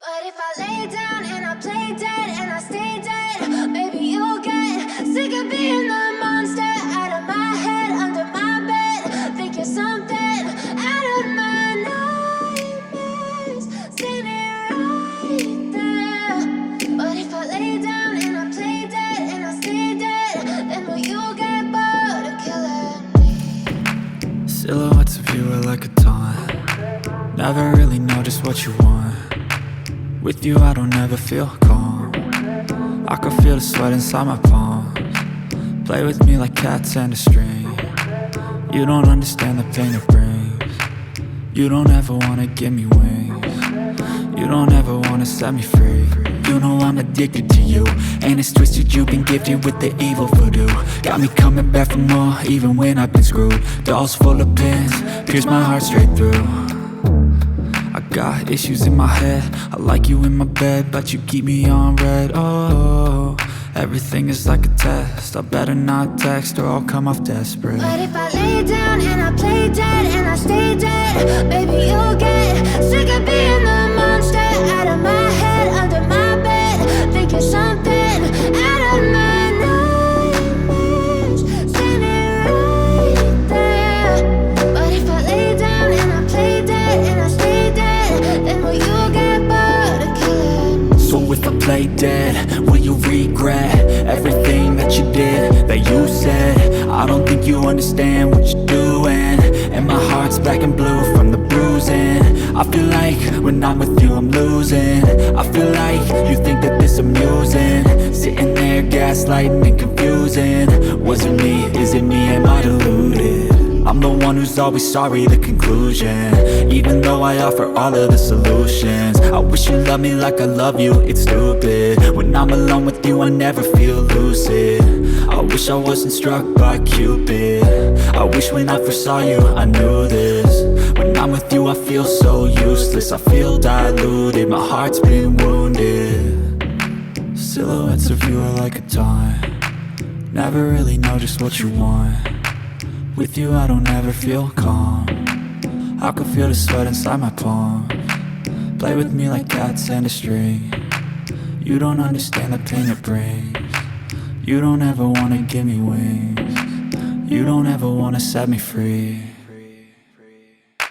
But if I lay down and I play dead and I stay dead, maybe you'll get sick of being the monster out of my head, under my bed. Think you're something out of my nightmares, standing right there. But if I lay down and I play dead and I stay dead, then will you get bored of killing me? Silhouettes of you are like a taunt. Never really know just what you want. With you I don't ever feel calm. I can feel the sweat inside my palms. Play with me like cats and a string. You don't understand the pain it brings. You don't ever wanna give me wings. You don't ever wanna set me free. You know I'm addicted to you, and it's twisted, you've been gifted with the evil voodoo. Got me coming back for more, even when I've been screwed. Dolls full of pins, pierce my heart straight through. I got issues in my head, I like you in my bed, but you keep me on red. Oh, everything is like a test, I better not text or I'll come off desperate. But if I lay down and I play dead and I stay dead, maybe you'll get sick of being the monster out of my head, under my bed. Think you're something out of my nightmares, standing right there. But if I lay down and I play dead and I stay dead, then will you get bored of killing me? So if I play dead, will you regret everything that you did, that you said? I don't think you understand what you're doing, and my heart's black and blue from the bruising. I feel like when I'm with you I'm losing. I feel like you think that this amusing, sitting there gaslighting and confusing. Was it me? Is it me? Am I deluded? I'm the one who's always sorry, the conclusion, even though I offer all of the solutions. I wish you loved me like I love you, it's stupid. When I'm alone with you I never feel lucid. I wish I wasn't struck by Cupid. I wish when I first saw you I knew this. When I'm with you I feel so useless, I feel diluted, my heart's been wounded. Silhouettes of you are like a taunt. Never really know just what you want. With you I don't ever feel calm. I can feel the sweat inside my palms. Play with me like cats and a string. You don't understand the pain it brings. You don't ever wanna give me wings. You don't ever wanna set me free.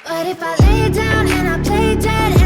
But if I lay down and I play dead